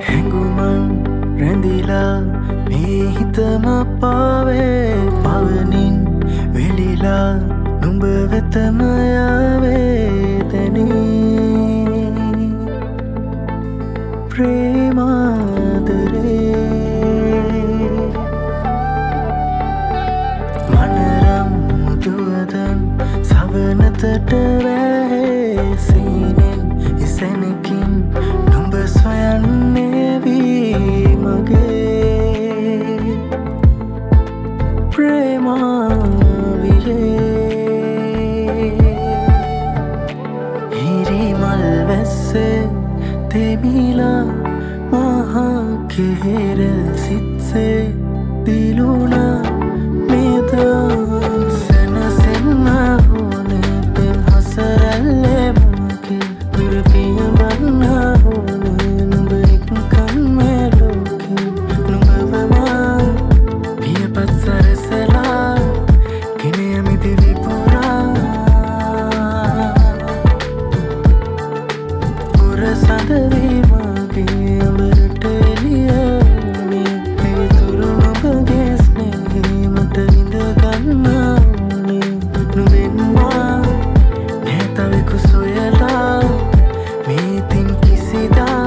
හැඟුමන් රැඳිලා මේ හිතම පාවේ පවනින් වෙලිලා නුඹ වෙතම යාවේදනේ ප්‍රේමාදරේ මනරම් මුදුවදන් සවනතට වැහේ සීනෙන් ඉසැනකින් නුඹ සොයන්නේ වී මගේ ප්‍රේමාවිලේ හිරිමල් වැස්සේ තෙමිලා මහා කෙහෙර සිත්සේ දිලුණා මේදා සැනසෙන්න ඕනේ පෙම් හසරැල්ලේ මගේ දුරපිය වන්න ඕනේ නුඹ එක්කන් මේ ලෝකේ නුඹවම පියපත් සරසලා ගෙන යමි දිවි පුරා පුර සඳවී මගේ අඹරට එළියනේ පිවිතුරු නුඹගේ ස්නේහේ මට විඳ ගන්න ඕනේ නුඹෙන්මා නැතවෙකු සොයලා මේ තින් කිසිදා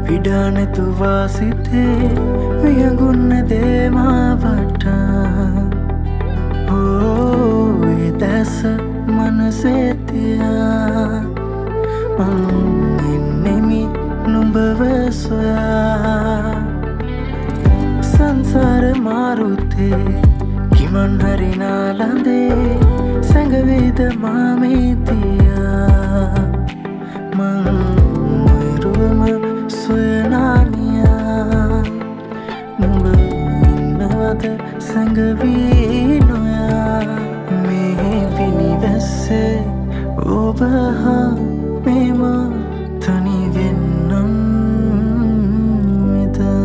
විඩානෙතුවා සිතේ වියගුන්න දේමාවට ඒ දැස මනසේතියා මං එන්නෙමි නුඹව සොයා සංසාර මාරුතේ කිමන් හරිනාලඳේ සැඟවේද මාමේතියා මං මරුවම සොයනානියා නුඹ ඉන්නවද සැඟවී නොයා මේ පිනිවැස්සේ ඔබ හා මෙම තනිවෙන්නම් එදා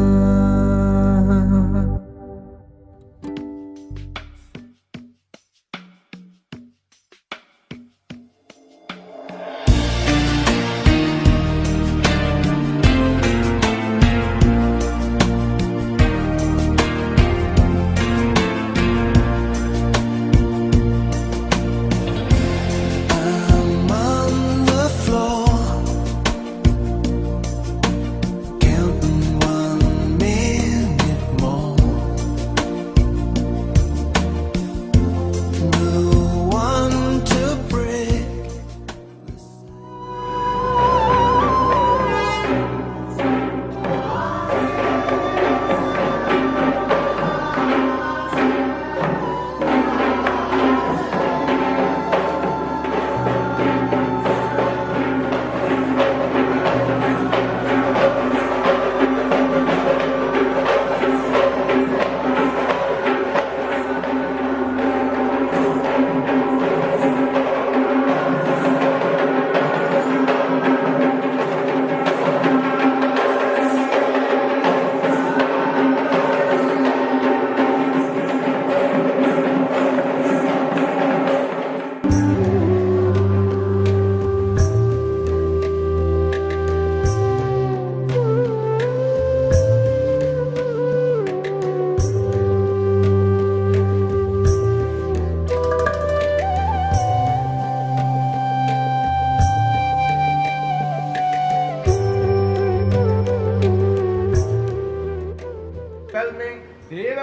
I'm on the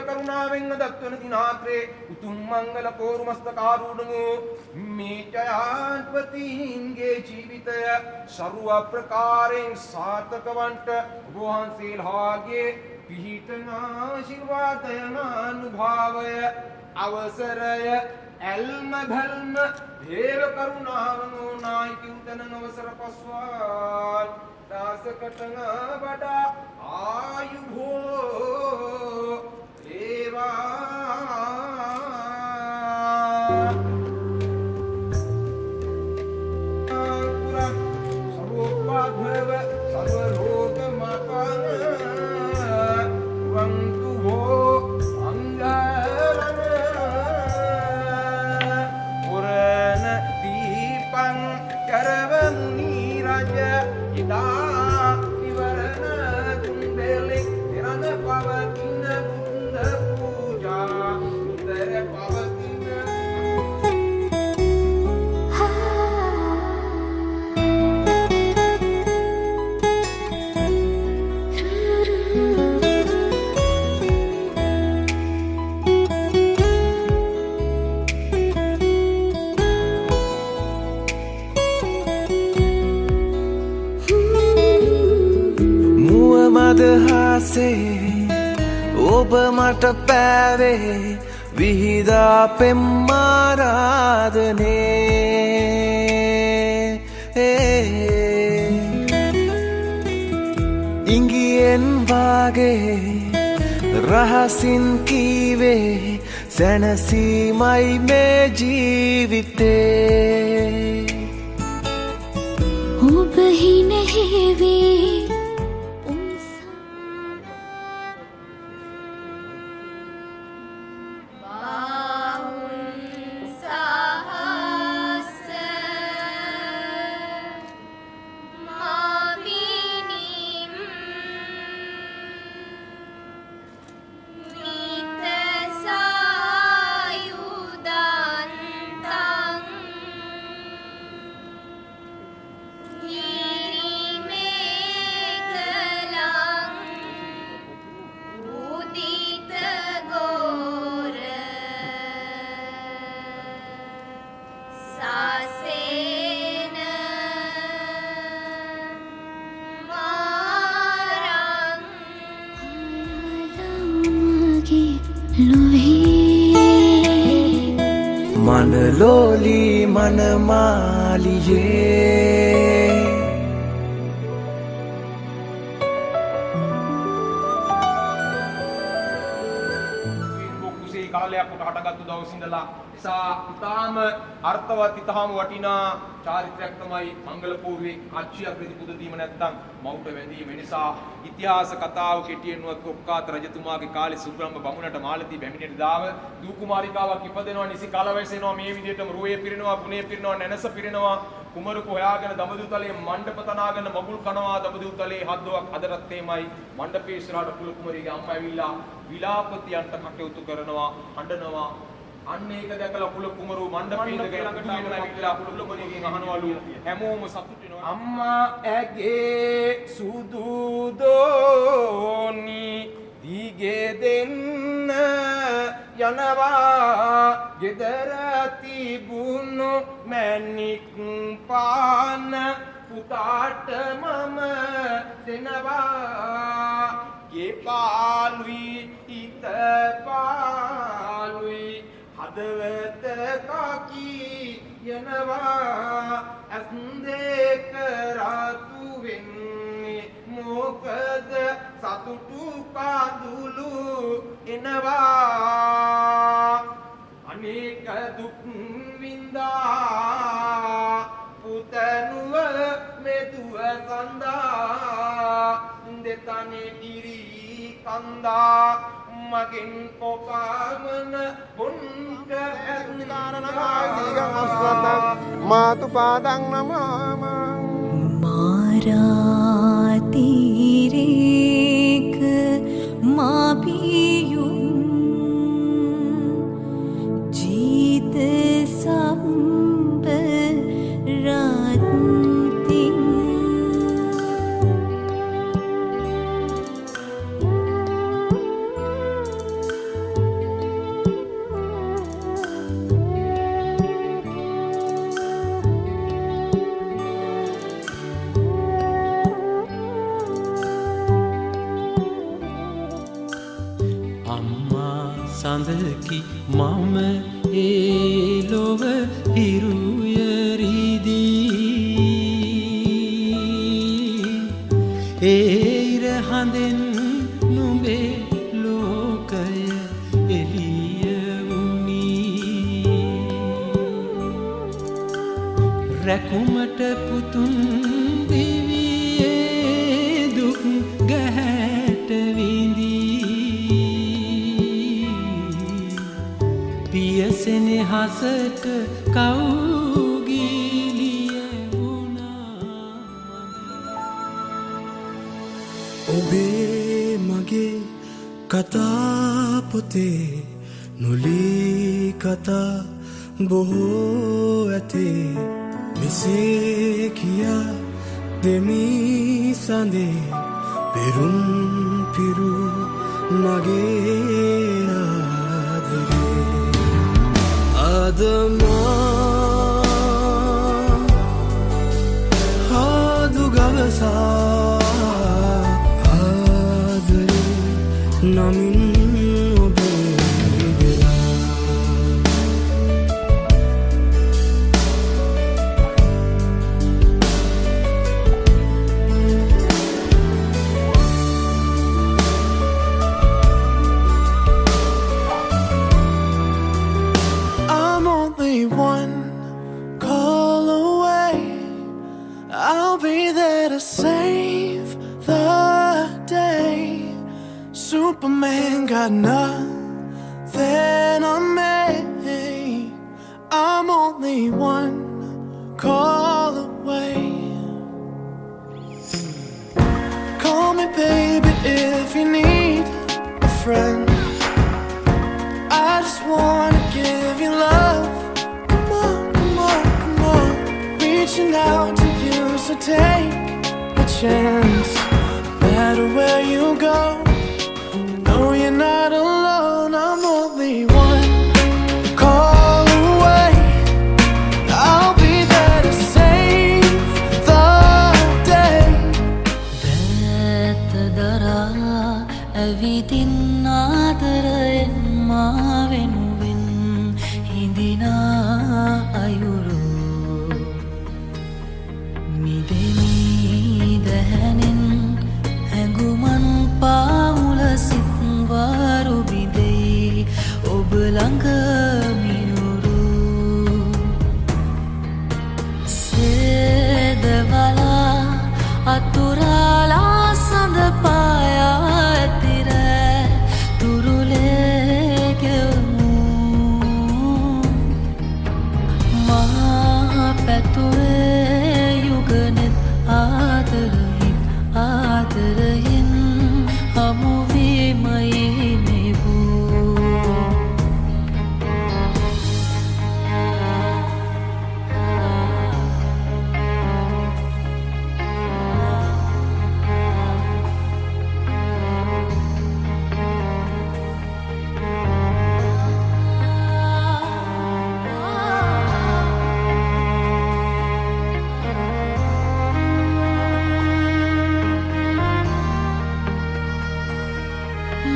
කරුණාවෙන් දත්වන දිනාත්‍රේ උතුම් මංගල කෝරුමස්තකාරූඩමු මේ ජයාධිපතින්ගේ ජීවිතය ਸਰව ප්‍රකාරයෙන් සාර්ථක වන්ට ඔබ වහන්සේලාගේ පිහිටන ආශිර්වාදයන අනුභවය අවසරය ඇල්ම බල්ම දේව කරුණාවනෝ නායකියුතන අවසර පස්වාල් දාසකටන වඩා ආයුභෝ දේවා සර්වෝපභව සර්වරෝග මපන වන්තු හෝ අංගරණ පුරණ දීපං කරවමුනි රජ ඉදා ඉවරණ තුන්දෙලි නිරඳ පවතින බුද්ධ පූජා නිතර පවතින මදහසේ ඔබ මට පෑවේ විහිදා පෙම්මාරාධනේ ඉංගියෙන් වාගේ රහසින් කීවේ සැනසීමයි මේ ජීවිතේ ඔබ හිනහෙවේ මනලෝලි මනමාලියේ කුසේ කාලයක් උට හටගත්තු දවස් ඉඳලා නිසා ඊටාම අර්ථවත් ඊටාම වටිනා චාරිත්‍රාක් තමයි මංගල පූර්වේ කච්චිය ප්‍රතිපුද දීම නැත්තම් මවුට වැඳීම නිසා ඉතිහාස කතාව කෙටියෙන්වත් ඔක්කාත රජතුමාගේ කාලේ සුබ්‍රහ්ම බමුණට මාලතී බැමිණියට දාව දූ කුමාරිකාවක් ඉපදෙනවා නිසි කල වැසෙනවා මේ විදිහටම රුවේ පිරෙනවා ගුණේ පිරෙනවා නැනස පිරෙනවා කුමරුක හොයාගෙන දඹදිව තලයේ මණ්ඩප තනාගෙන මගුල් කනවා දඹදිව තලයේ හද්දවක් අදටත් එමයයි මණ්ඩපේ ඉස්සරහට කුල කුමරියගේ අම්මා ඇවිල්ලා විලාපතියන්ට කටයුතු කරනවා හඬනවා අන්න ඒක දැකලා කුල කුමරු මණ්ඩපේ ළඟට ඇවිල්ලා කුල කුමරියගෙන් අහනවලු හැමෝම සතුටු වෙනවා අම්මා ඇගේ සුදු දෝනි දිගේ දෙන්න යනවා ගෙදර තිබුණු මැණික් පාන පුතාට මම දෙනවා ගේ පාලුයි ඉත පාලුයි හදවත කකී යනවා ඇස් දෙක රතු වෙන්නේ මොකද සතුටු පාදුලු එනවා අනේක දුක් විඳා පුතනුව මෙදුව සඳා දෙතනේ ඉරි කන්දා මගෙන් කොපමණ බොන්ට මාතු පාදං නමම මාරාතිරේක මාපියුම් ජීත සම්බ රත්තිං සඳකි මම ඒ ලොව හිරුයරිදී ඒර හඳෙන් නුඹේ ලෝකය එළිය වුණී රැකුමට පුතුන් දිවියේ දුක් ගැහැට විඳී පියසෙනෙහසට කවුගිලිය වුණා ඔබේ මගේ කතා පොතේ නොලී කතා බොහෝ ඇතේ මෙසේ කියා දෙමි සඳේ පෙරුම් පිරු මගේ ආදරේ ආදමා හාදු ගවසා ආදරේ නමින් I'll be there to save the day. Superman got nothing on me. I'm only one call away. Call me baby if you need a friend. I just wanna give you love. Come on, come on, come on. Reaching out to you, so take a chance. No matter where you go, no, you're not alone. I'm only one call away. I'll be there to save the day. Betadara avidin adarayen ma venuwen hindina ayuru mideni dahanen hanguman paula sitwaru bidei ob langa minuru sedawala aturala sandapaya atira turule kemu ma patue yuganet adarayin adarayin hamuvi mai mebu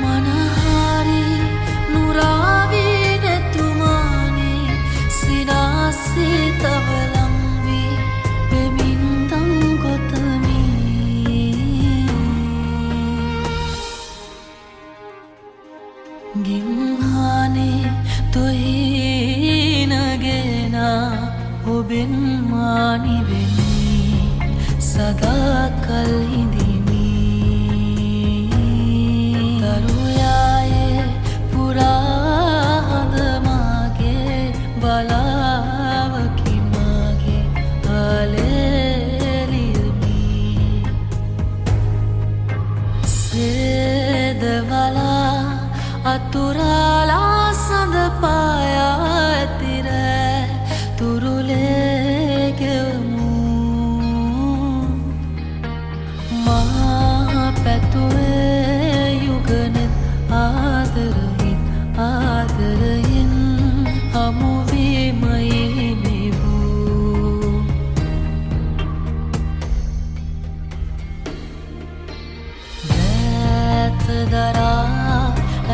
manahari nuravi netumani sinasi tavalamvi pemindam gotami gimhane tohinagena oben mani veni sada kal hindimi taruyaye pura handamage balawaki mage aleliyumi sedawala aturala sandapaya atira turule kemu ma patue yuganet adarayin adarayin hamuvi mai mebu betadara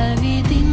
avidin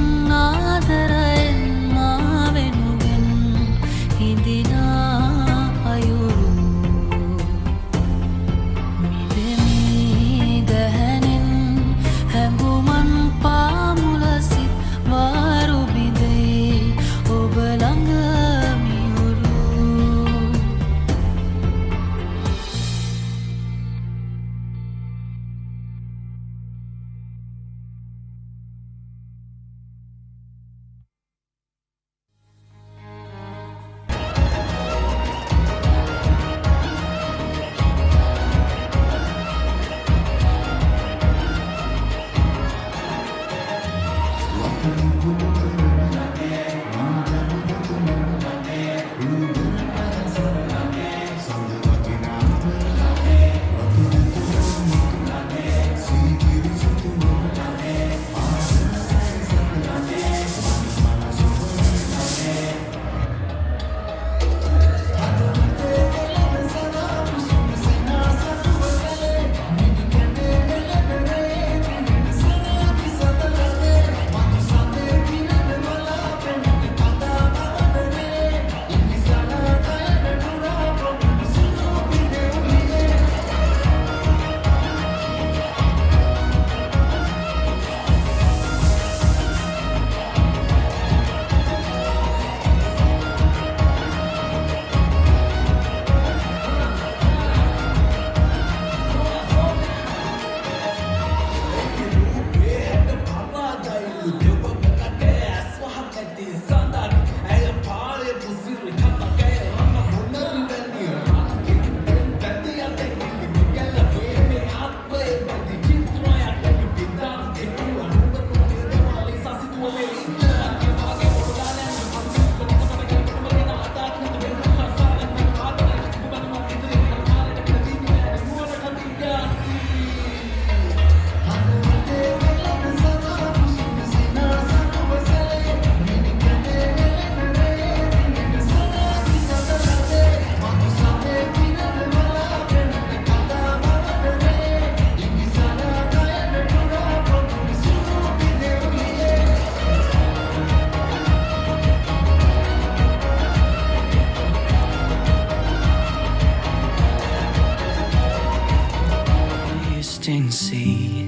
distant sea,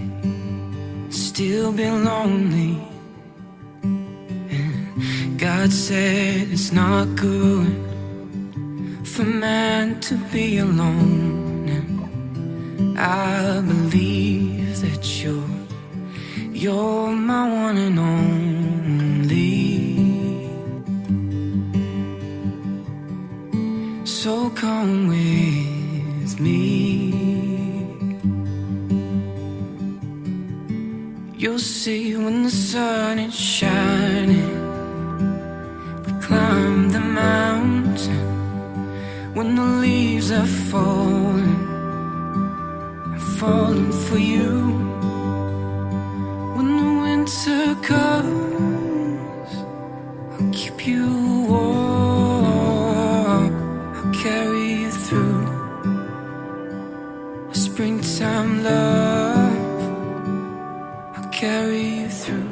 still be lonely. And God said it's not good for man to be alone. And I believe that you're my one and only. So come with me. You'll see when the sun is shining, we climb the mountain. When the leaves are falling, I'm falling for you. When the winter comes, I'll keep you warm. I'll carry you through a springtime love. I'll carry you through.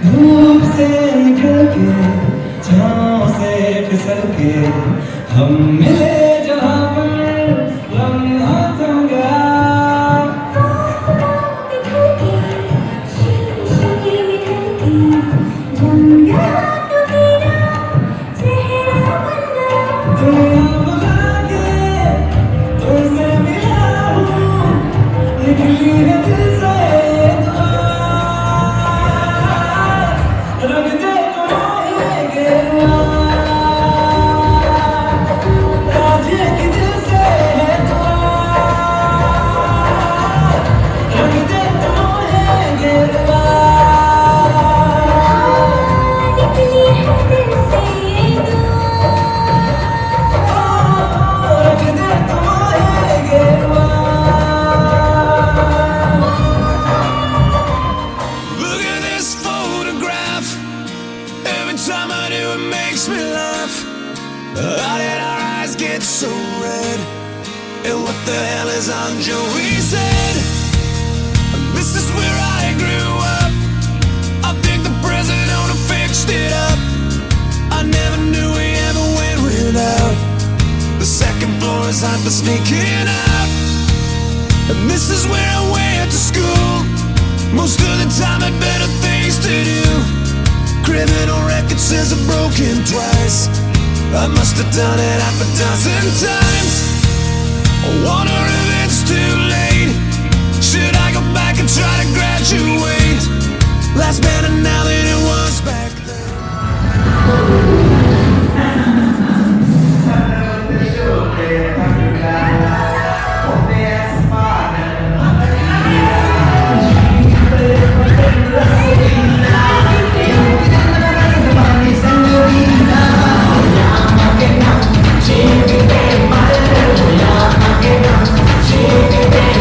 धूप से निकल के छाँव से फिसल के हम मिले जहाँ पर लम्हा थम गया दुनिया बुला के तुमसे मिला हूँ निकली है दिल से ये दुआ रंग दे तुम्हारे गेरुआ राजे की दिल से है दुआ रंग दे तुम्हारे गेरुआ निकली है दिल से ये दुआ रंग दे तुम्हारे गेरुआ Look at this photograph. Every time I do, it makes me laugh. How did our eyes get so red? And what the hell is on Joey said? This is where I grew up. I think the president fixed it up. I never knew we ever went without. The second floor is hot for sneaking out. And this is where I went to school. Most of the time had better things to do. Criminal record says I've broken twice. I must have done it half a dozen times. I wonder if it's too late. Should I go back and try to graduate? Life's better now than it was back then. She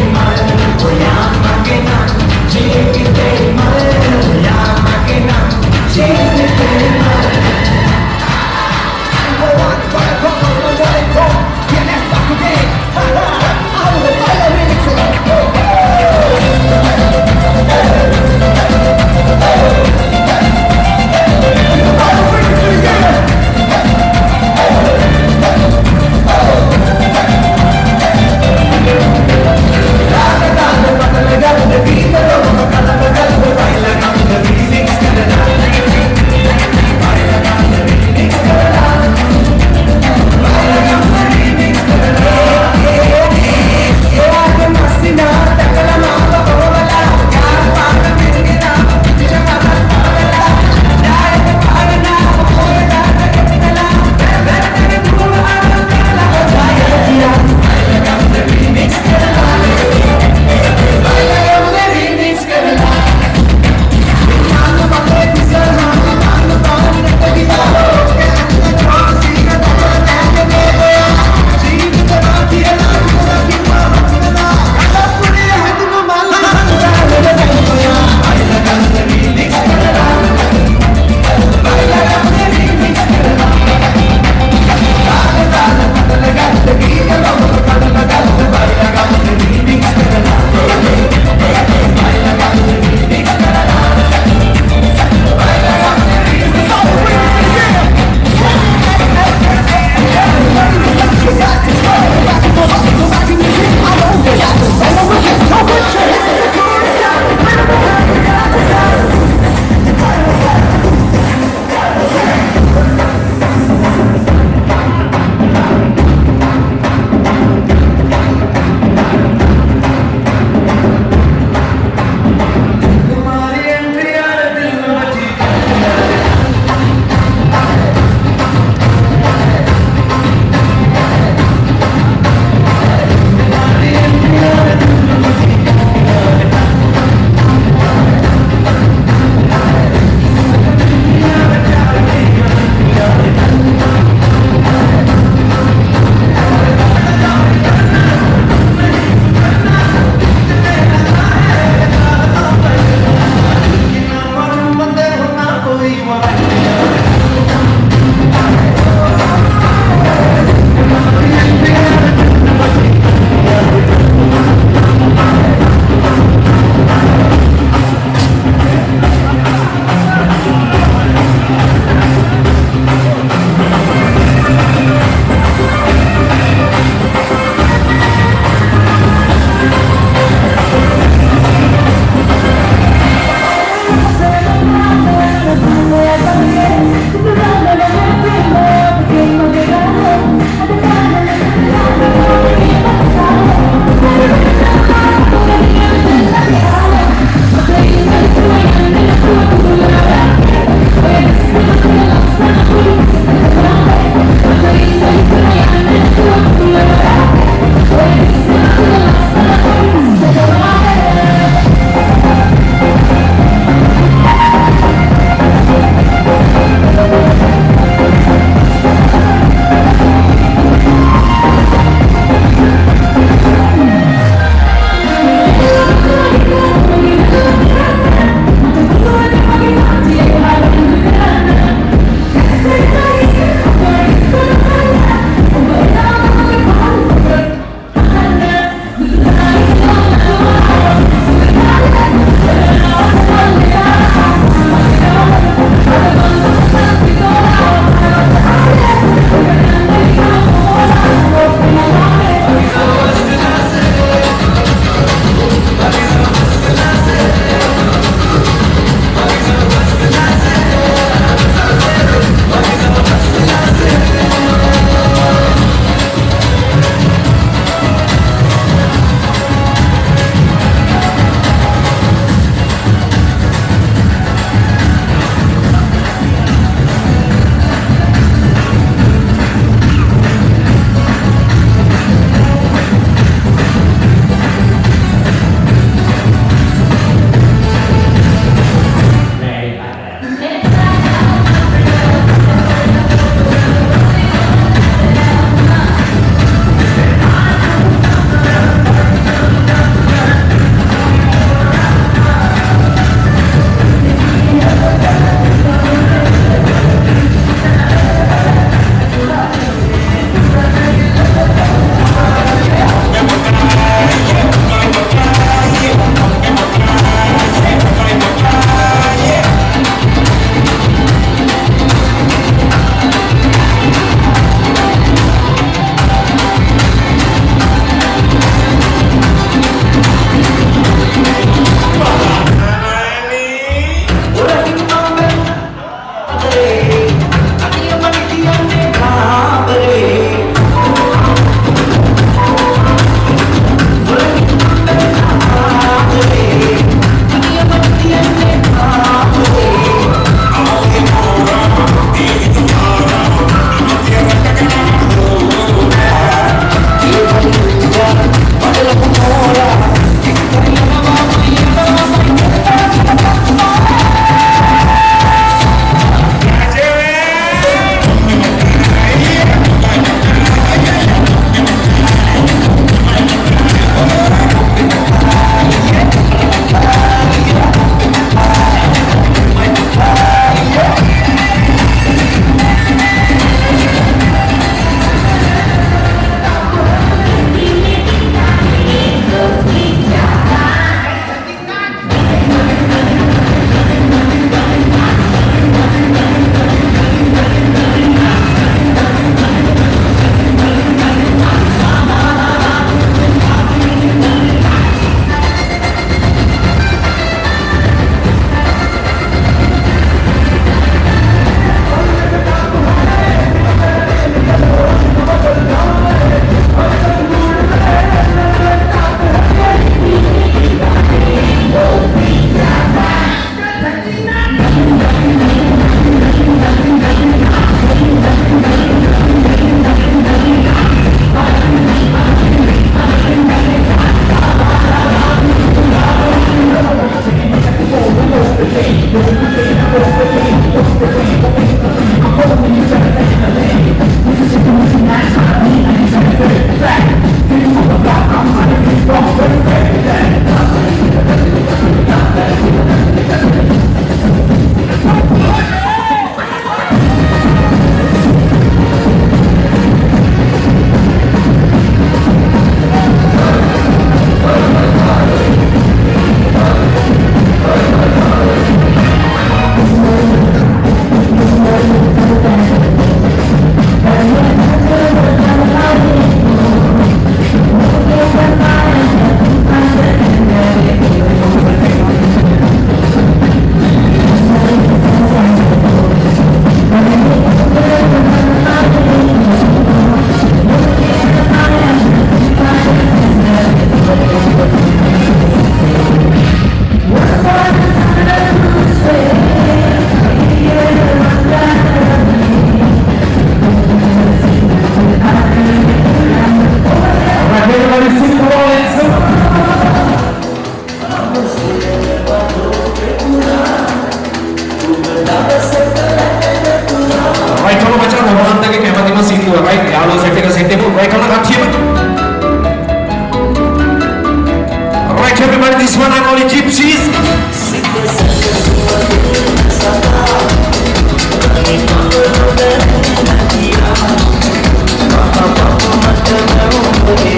only gypsies.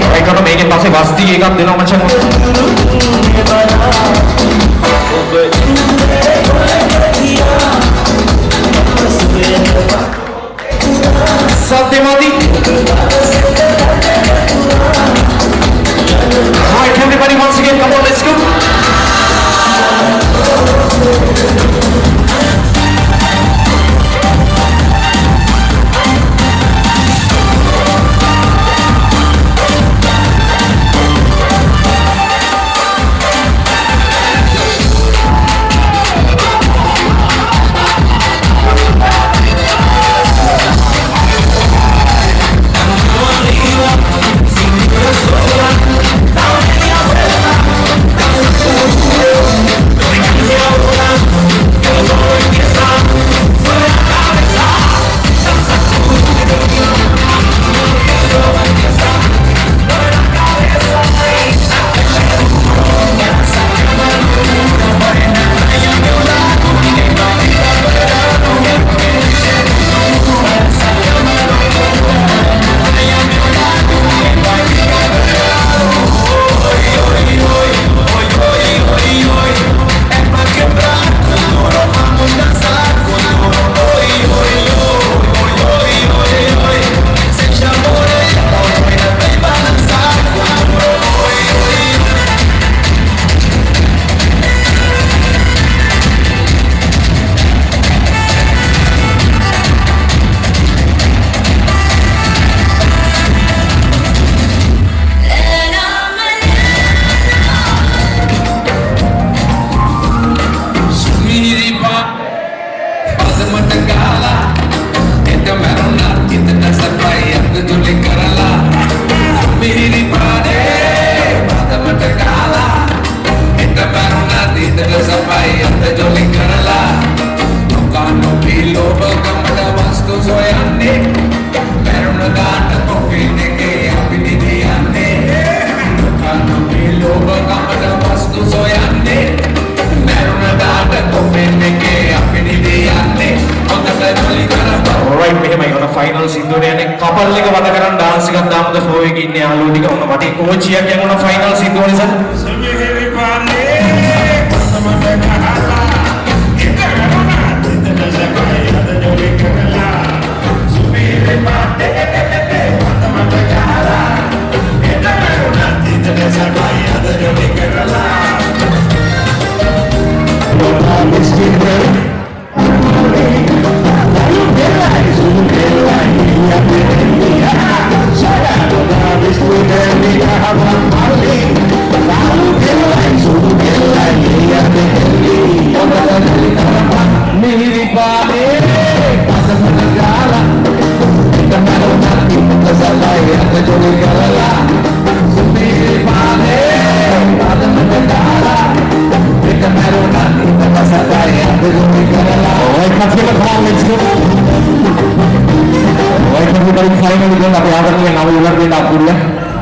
Right, kalau main pasal pasti kita dengar macam Satyamati. Alright, everybody, once again, come on, let's go.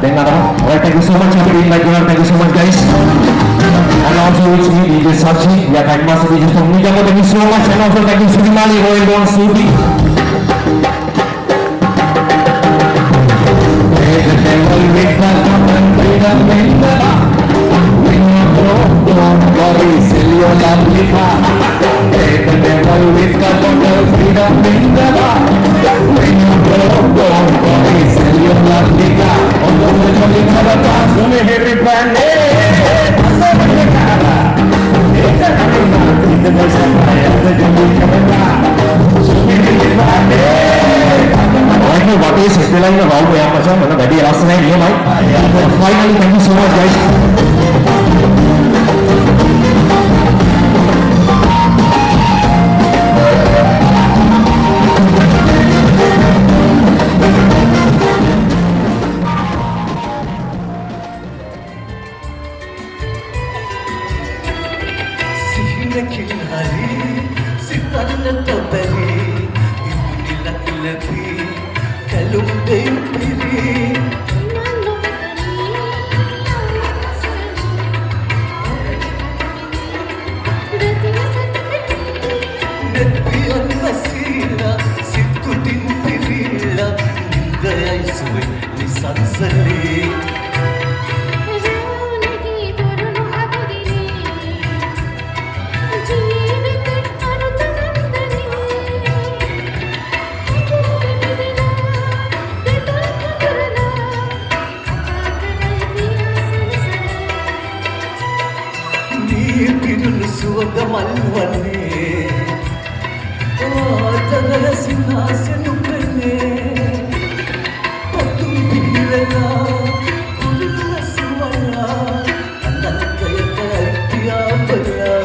Alright, thank you so much. Happy to invite you. Thank you so much, guys. And also it's me, DJ Sachi. Yeah, thank you, Master DJ from Nijamo. Thank you so much. And also thank you, Sudimali, Royal Don Subi. The devil with the common freedom in the when you don't worry, sell your lovely car. The devil with the common freedom in the when you don't worry, sell your lovely car. Although the jolly color cars, you may hear it brand new. What is it? Like the wow, we are going to be last night. You know, finally, thank you so much, guys. පිරුණු සුවඳ මල් වන්නේ ආදර සිනාසෙනුකනේ පතුම් පිරලා කුරුල්ල සුවලා අනන්තයට පියාඹලා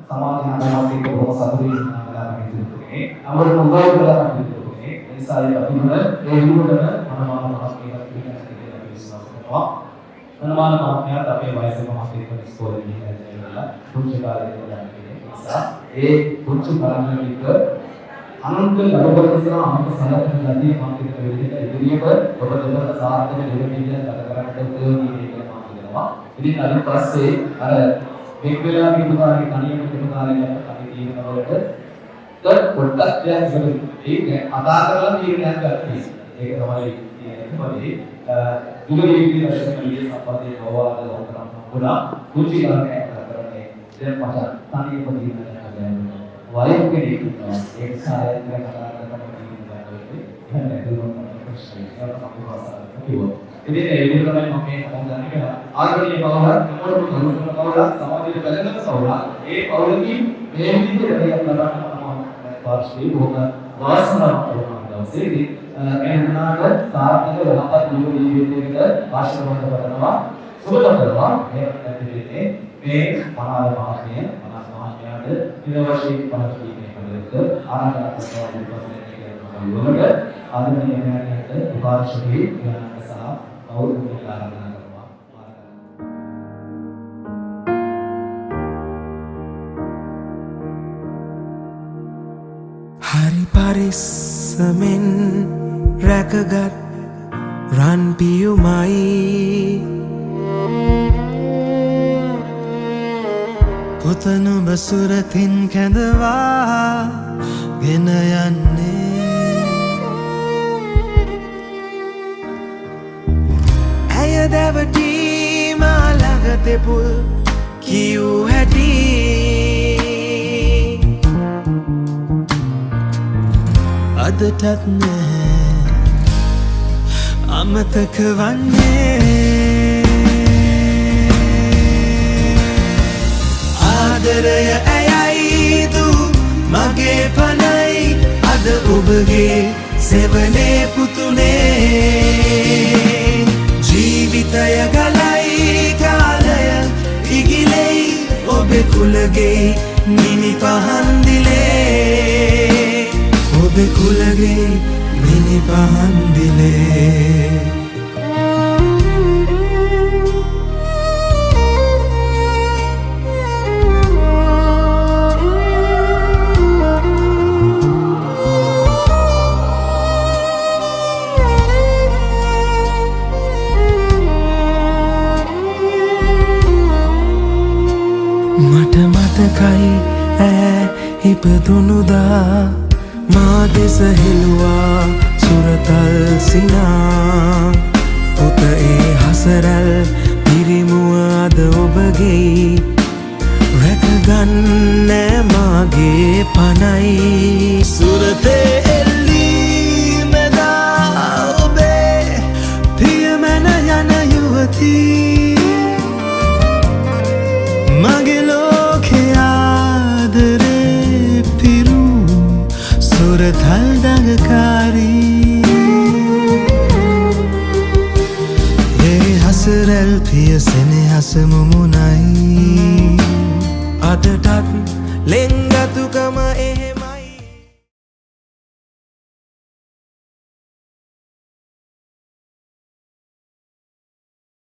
සමාජ නායකයෙක් බොහොම සතුටින් නාමයෙන් ඉදිරිපුනේ අපිට උදව් කරලා ඉදිරිපුනේ ඒ නිසා ඒ අතුමල ඒ විදිහටම මනමාන මහත්මියට පිළිගන්න කියලා අපි විශ්වාස කරනවා. මනමාන මහත්මියට අපේ වයසේ මහත්මියට ඉස්කෝලේ ගිහිල්ලා පුංචි කාලේ ඉඳලා නිසා ඒ පුංචි කාලේක අනන්ත ලබවලසන අමත සලකන ලදී මහත්මියට විදිහට ඉදිරියට ඔබ දෙවන සාර්ථක ජීවිතයක් ගත කරන්නට උදව් කියලා මම හිතනවා. ඉතින් අනිත් පස්සේ අර එක් වෙලා පිටුකාරී කණියක පිටුකාරී අපි ජීවිතවලට පොඩ්ඩක් දැන් ඒක අදා කරලා තීරණයක් ගන්න. ඒක තමයි කියන්නේ. දුගී ජීවිතයේ සම්පතේ බවවාද වුණා පුරා කුචි කරන්නේ කරන්නේ දැන් මට තනියම ජීවිතයක් ගන්න. වයින් කෙනෙක් ඉන්නවා. ඒක සායයක් කතා කරනවා කියන්නේ ඉතින් ඒ විදිහට තමයි මම මේ හඳුන්වන්නේ කියලා. ආගමීය පවුලක් මොකටද කරුණු පවුලක් සමාජයේ වැළඳන පවුලක්. ඒ පවුලකින් මේ විදිහට දෙයක් ලබන්න මම පාර්ශ්වයේ බොහොම වාසනාවක් කරනවා දවසේදී. එන්නාට සාර්ථක යහපත් ජීවිතයකට ආශිර්වාද කරනවා. සුබ කරනවා. මේ ඇතුළේ මේ මනාල මහත්මිය මහත්මයාට ඉරවශී පහසුකම් කරද්දී ආරාධනා කරනවා විපස්සනා ආදරණීය මෑණියන්ට උපාසකී ඥානක සහ කෞරවණීය ආරාධනා කරනවා. හරි පරිස්සමෙන් රැකගත් රන් පියුමයි පුතන බසුරතින් කැඳවා ගෙන යන්නේ ඇය දැවටීම ළඟ තෙපුල් කියූ හැටි අදටත් නෑ අමතක වන්නේ ආදරය ඇයයි දු මගේ පනයි අද ඔබගේ සෙවනේ පුතුනේ ජීවිතය ගලයි කාලය ඉගිලෙයි ඔබේ කුලගේ මිනි පහන්දිලේ ඔබේ කුලගේ මිනි පහන්දිලේ මට මතකයි ඈ ඉපදුනුදා මා දෙස හෙළුවා සුරතල් සිනා පුත ඒ හසරල් පිරිමුව අද ඔබගේ රැකගන්න මාගේ පනයි සුරතේ එල්ලී මෙදා ඔබේ පියමැන යන යුවතී මගේ ලෝකේ ආදරේ පිරු සුරතල් දඟකාරී ඒ හසරැල් පිය සෙනෙහස මුමුණයි අදටත් ලෙන්ගතුකම එහෙම